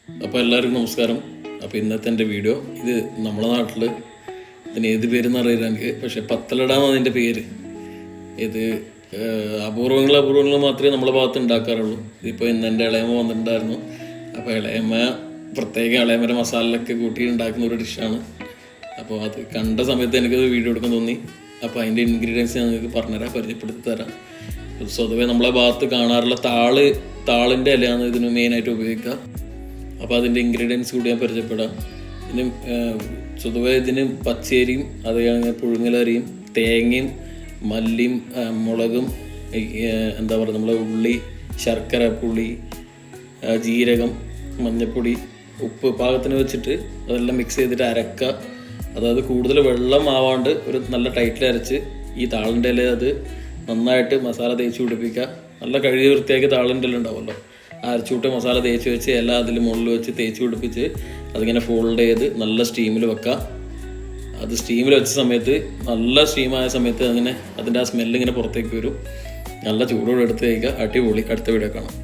അപ്പോൾ എല്ലാവർക്കും നമസ്കാരം. അപ്പോൾ ഇന്നത്തെ എൻ്റെ വീഡിയോ ഇത് നമ്മുടെ നാട്ടിൽ ഇതിന് ഏത് പേരെന്ന് അറിയില്ല എനിക്ക്, പക്ഷെ പത്തലടാന്ന് അതിൻ്റെ പേര്. ഇത് അപൂർവങ്ങൾ മാത്രമേ നമ്മളെ ഭാഗത്ത് ഉണ്ടാക്കാറുള്ളൂ. ഇതിപ്പോൾ ഇന്ന് എൻ്റെ ഇളയമ്മ വന്നിട്ടുണ്ടായിരുന്നു. അപ്പോൾ ഇളയമ്മ പ്രത്യേകം ഇളയമ്മയുടെ മസാലയൊക്കെ കൂട്ടി ഉണ്ടാക്കുന്ന ഒരു ഡിഷാണ്. അപ്പോൾ അത് കണ്ട സമയത്ത് എനിക്കത് വീഡിയോ എടുക്കാൻ തോന്നി. അപ്പോൾ അതിൻ്റെ ഇൻഗ്രീഡിയൻസ് ഞാൻ നിങ്ങൾക്ക് പറഞ്ഞുതരാം, പരിചയപ്പെടുത്തി തരാം. സ്വതവേ നമ്മളെ ഭാഗത്ത് കാണാറുള്ള താളിൻ്റെ ഇലയാണ് ഇതിന് മെയിനായിട്ട് ഉപയോഗിക്കുക. അപ്പോൾ അതിൻ്റെ ഇൻഗ്രീഡിയൻസ് കൂടി ഞാൻ പരിചയപ്പെടാം. ഇതിന് സ്വതവേ ഇതിന് പച്ചരിയും അതുകഴിഞ്ഞ് പുഴുങ്ങലരിയും തേങ്ങയും മല്ലിയും മുളകും എന്താ പറയുക നമ്മളെ ഉള്ളി, ശർക്കര, പുളി, ജീരകം, മഞ്ഞൾപ്പൊടി, ഉപ്പ് പാകത്തിന് വെച്ചിട്ട് അതെല്ലാം മിക്സ് ചെയ്തിട്ട് അരക്കുക. അതായത് കൂടുതൽ വെള്ളം ആവാണ്ട് ഒരു നല്ല ടൈറ്റിൽ അരച്ച് ഈ താളിൻ്റെ ഇല അത് നന്നായിട്ട് മസാല തേച്ച് പിടിപ്പിക്കുക. നല്ല കഴുകി വൃത്തിയാക്കി താളിൻ്റെ ഇല ഉണ്ടാവുമല്ലോ, അരച്ചുവിട്ട് മസാല തേച്ച് വെച്ച് എല്ലാം അതിൽ മുകളിൽ വെച്ച് തേച്ച് പിടിപ്പിച്ച് അതിങ്ങനെ ഫോൾഡ് ചെയ്ത് നല്ല സ്റ്റീമിൽ വെക്കുക. അത് സ്റ്റീമിൽ വെച്ച സമയത്ത് നല്ല സ്റ്റീമായ സമയത്ത് അങ്ങനെ അതിൻ്റെ ആ സ്മെല്ലിങ്ങനെ പുറത്തേക്ക് വരും. നല്ല ചൂടോടെ എടുത്ത് കഴിക്കുക. അടിപൊളി. അടുത്ത വീഡിയോ കാണാം.